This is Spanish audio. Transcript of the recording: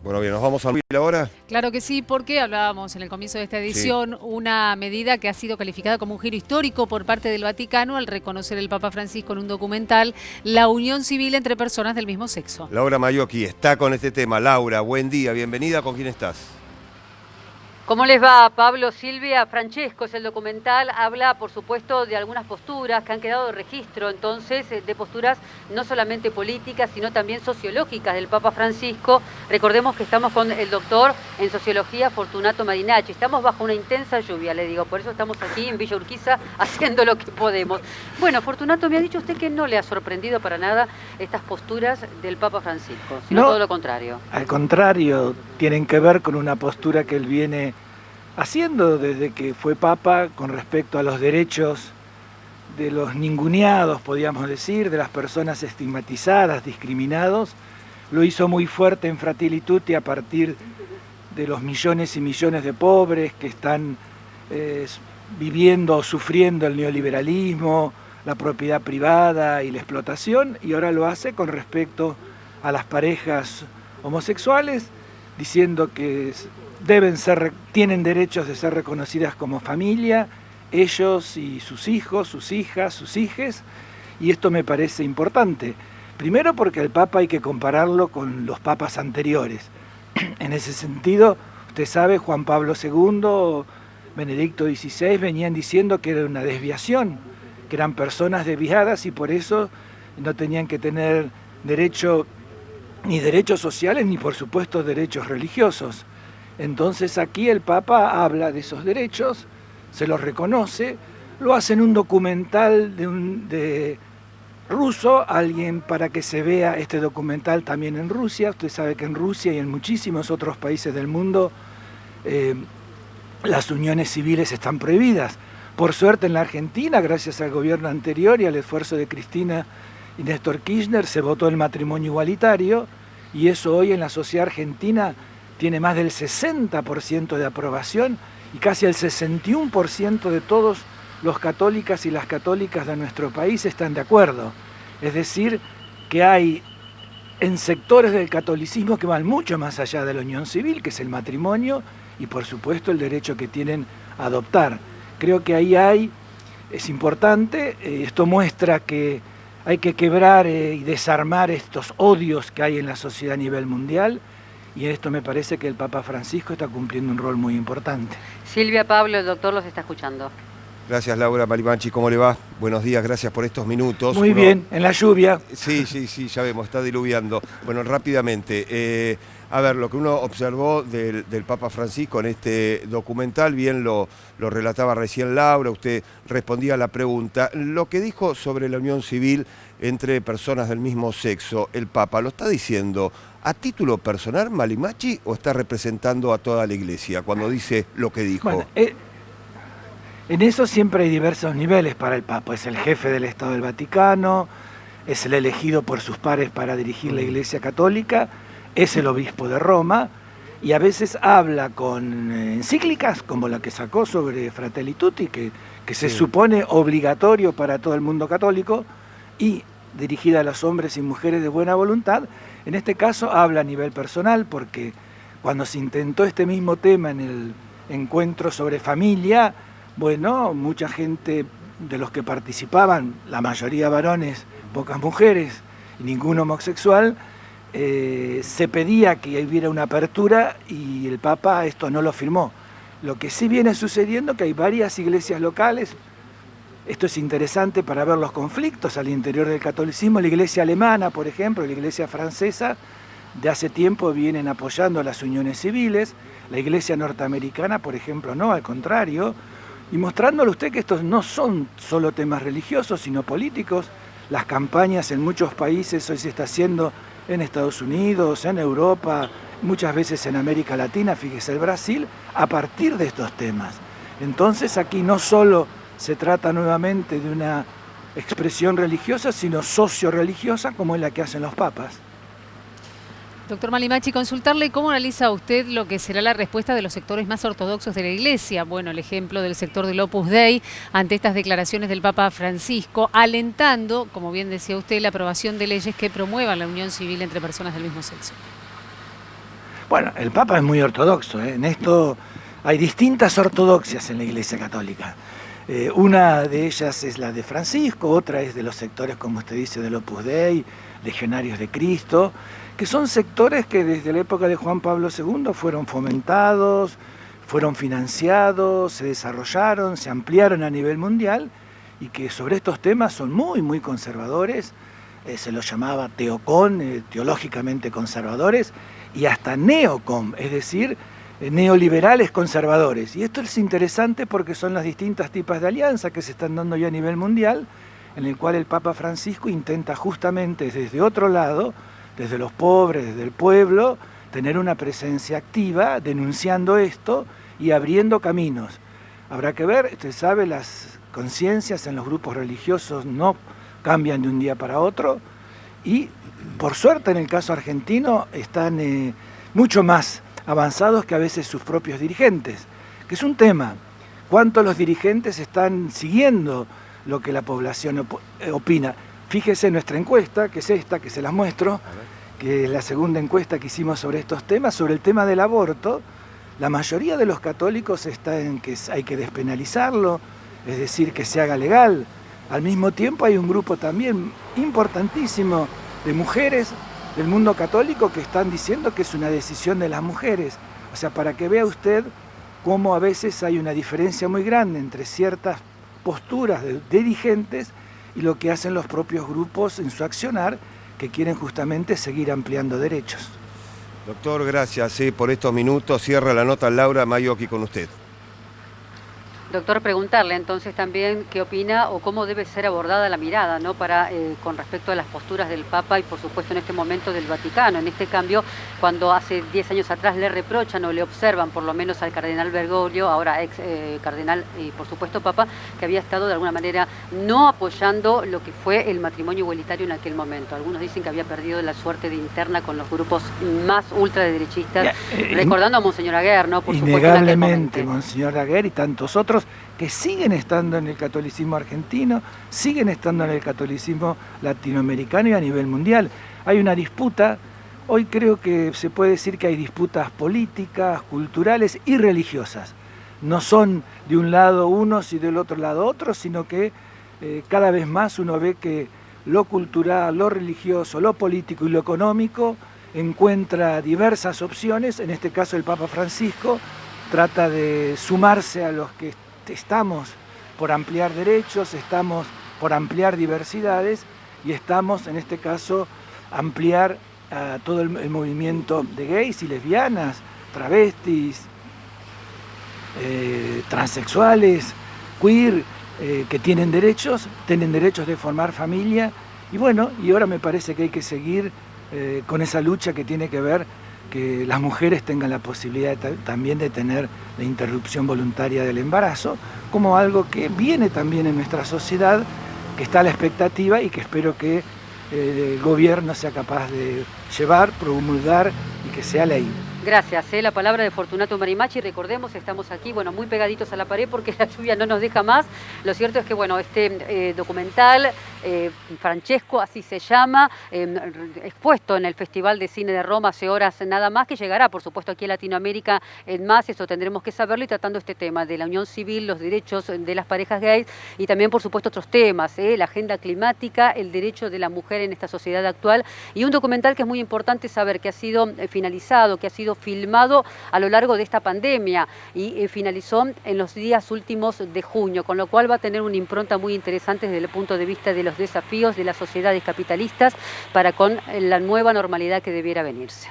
Bueno, bien, ¿nos vamos a Luis ahora? Claro que sí, porque hablábamos en el comienzo de esta edición, Sí. una medida que ha sido calificada como un giro histórico por parte del Vaticano al reconocer el Papa Francisco en un documental la unión civil entre personas del mismo sexo. Laura Mayocchi está con este tema. Laura, buen día, bienvenida. ¿Con quién estás? ¿Cómo les va, Pablo, Silvia? Francesco es el documental, habla por supuesto de algunas posturas que han quedado de registro, entonces de posturas no solamente políticas, sino también sociológicas del Papa Francisco. Recordemos que estamos con el doctor en sociología Fortunato Marinacci, estamos bajo una intensa lluvia, le digo, por eso estamos aquí en Villa Urquiza haciendo lo que podemos. Bueno, Fortunato, me ha dicho usted que no le ha sorprendido para nada estas posturas del Papa Francisco, sino No, todo lo contrario. al contrario, tienen que ver con una postura que él viene haciendo desde que fue papa con respecto a los derechos de los ninguneados, podríamos decir, de las personas estigmatizadas, discriminados. Lo hizo muy fuerte en Fratelli Tutti a partir de los millones y millones de pobres que están viviendo o sufriendo el neoliberalismo, la propiedad privada y la explotación, y ahora lo hace con respecto a las parejas homosexuales, diciendo que tienen derechos de ser reconocidas como familia, ellos y sus hijos, sus hijas, sus hijes, y esto me parece importante. Primero porque al Papa hay que compararlo con los papas anteriores. En ese sentido, usted sabe, Juan Pablo II, Benedicto XVI venían diciendo que era una desviación, que eran personas desviadas y por eso no tenían que tener derecho, ni derechos sociales, ni por supuesto derechos religiosos. Entonces aquí el Papa habla de esos derechos, se los reconoce, lo hace en un documental de ruso, alguien para que se vea este documental también en Rusia. Usted sabe que en Rusia y en muchísimos otros países del mundo las uniones civiles están prohibidas. Por suerte en la Argentina, gracias al gobierno anterior y al esfuerzo de Cristina y Néstor Kirchner, se votó el matrimonio igualitario y eso hoy en la sociedad argentina tiene más del 60% de aprobación y casi el 61% de todos los católicas y las católicas de nuestro país están de acuerdo. Es decir, que hay en sectores del catolicismo que van mucho más allá de la unión civil, que es el matrimonio, y por supuesto el derecho que tienen a adoptar. Creo que ahí es importante, esto muestra que hay que quebrar y desarmar estos odios que hay en la sociedad a nivel mundial, y en esto me parece que el Papa Francisco está cumpliendo un rol muy importante. Silvia, Pablo, el doctor los está escuchando. Gracias, Laura Marinacci. ¿Cómo le va? Buenos días, gracias por estos minutos. Muy bien, en la lluvia. Sí, ya vemos, está diluviando. Bueno, rápidamente, a ver, lo que uno observó del Papa Francisco en este documental, bien lo relataba recién Laura, usted respondía a la pregunta. Lo que dijo sobre la unión civil entre personas del mismo sexo, el Papa, ¿lo está diciendo a título personal, Marinacci, o está representando a toda la Iglesia cuando dice lo que dijo? Bueno, en eso siempre hay diversos niveles para el Papa. Es el jefe del Estado del Vaticano, es el elegido por sus pares para dirigir la Iglesia Católica, es el obispo de Roma y a veces habla con encíclicas como la que sacó sobre Fratelli Tutti, que se supone obligatorio para todo el mundo católico y dirigida a los hombres y mujeres de buena voluntad. En este caso habla a nivel personal porque cuando se intentó este mismo tema en el encuentro sobre familia, bueno, mucha gente de los que participaban, la mayoría varones, pocas mujeres y ningún homosexual, se pedía que hubiera una apertura y el Papa esto no lo firmó. Lo que sí viene sucediendo que hay varias iglesias locales, esto es interesante para ver los conflictos al interior del catolicismo, la iglesia alemana, por ejemplo, la iglesia francesa, de hace tiempo vienen apoyando las uniones civiles, la iglesia norteamericana, por ejemplo, no, al contrario, y mostrándole a usted que estos no son solo temas religiosos, sino políticos. Las campañas en muchos países hoy se está haciendo en Estados Unidos, en Europa, muchas veces en América Latina, fíjese el Brasil, a partir de estos temas. Entonces aquí no solo se trata nuevamente de una expresión religiosa, sino socio-religiosa, como es la que hacen los papas. Doctor Marinacci, consultarle cómo analiza usted lo que será la respuesta de los sectores más ortodoxos de la Iglesia. Bueno, el ejemplo del sector del Opus Dei ante estas declaraciones del Papa Francisco, alentando, como bien decía usted, la aprobación de leyes que promuevan la unión civil entre personas del mismo sexo. Bueno, el Papa es muy ortodoxo, ¿eh? En esto hay distintas ortodoxias en la Iglesia Católica. Una de ellas es la de Francisco, otra es de los sectores, como usted dice, del Opus Dei, Legionarios de Cristo, que son sectores que desde la época de Juan Pablo II fueron fomentados, fueron financiados, se desarrollaron, se ampliaron a nivel mundial y que sobre estos temas son muy, muy conservadores. Se los llamaba teocon, teológicamente conservadores, y hasta neocon, es decir, neoliberales conservadores. Y esto es interesante porque son las distintas tipos de alianza que se están dando ya a nivel mundial, en el cual el Papa Francisco intenta justamente desde otro lado, desde los pobres, desde el pueblo, tener una presencia activa, denunciando esto y abriendo caminos. Habrá que ver, usted sabe, las conciencias en los grupos religiosos no cambian de un día para otro y, por suerte, en el caso argentino, están mucho más avanzados que a veces sus propios dirigentes, que es un tema. ¿Cuántos los dirigentes están siguiendo lo que la población opina? Fíjese en nuestra encuesta, que es esta, que se las muestro, que es la segunda encuesta que hicimos sobre estos temas, sobre el tema del aborto. La mayoría de los católicos está en que hay que despenalizarlo, es decir, que se haga legal. Al mismo tiempo hay un grupo también importantísimo de mujeres del mundo católico que están diciendo que es una decisión de las mujeres. O sea, para que vea usted cómo a veces hay una diferencia muy grande entre ciertas posturas de dirigentes y lo que hacen los propios grupos en su accionar, que quieren justamente seguir ampliando derechos. Doctor, gracias por estos minutos. Cierra la nota Laura Mayo aquí con usted. Doctor, preguntarle entonces también qué opina o cómo debe ser abordada la mirada, ¿no? Con respecto a las posturas del Papa y por supuesto en este momento del Vaticano. En este cambio, cuando hace 10 años atrás le reprochan o le observan por lo menos al cardenal Bergoglio, ahora ex cardenal y por supuesto Papa, que había estado de alguna manera no apoyando lo que fue el matrimonio igualitario en aquel momento. Algunos dicen que había perdido la suerte de interna con los grupos más ultraderechistas, recordando a Monseñor Aguer, ¿no? Por supuesto, innegablemente, Monseñor Aguer y tantos otros que siguen estando en el catolicismo argentino, siguen estando en el catolicismo latinoamericano y a nivel mundial. Hay una disputa, hoy creo que se puede decir que hay disputas políticas, culturales y religiosas. No son de un lado unos y del otro lado otros, sino que cada vez más uno ve que lo cultural, lo religioso, lo político y lo económico encuentra diversas opciones. En este caso el Papa Francisco trata de sumarse a los que estamos por ampliar derechos, estamos por ampliar diversidades y estamos, en este caso, ampliar a todo el movimiento de gays y lesbianas, travestis, transexuales, queer, que tienen derechos de formar familia. Y bueno, y ahora me parece que hay que seguir con esa lucha que tiene que ver que las mujeres tengan la posibilidad también de tener la interrupción voluntaria del embarazo, como algo que viene también en nuestra sociedad, que está a la expectativa y que espero que el gobierno sea capaz de llevar, promulgar y que sea ley. Gracias. La palabra de Fortunato Marimachi. Recordemos, estamos aquí, bueno, muy pegaditos a la pared porque la lluvia no nos deja más. Lo cierto es que, bueno, este documental, Francesco, así se llama, expuesto en el Festival de Cine de Roma hace horas nada más, que llegará, por supuesto, aquí a Latinoamérica en más. Eso tendremos que saberlo, y tratando este tema de la unión civil, los derechos de las parejas gays y también, por supuesto, otros temas, la agenda climática, el derecho de la mujer en esta sociedad actual, y un documental que es muy importante saber que ha sido finalizado, que ha sido filmado a lo largo de esta pandemia y finalizó en los días últimos de junio, con lo cual va a tener una impronta muy interesante desde el punto de vista de los desafíos de las sociedades capitalistas para con la nueva normalidad que debiera venirse.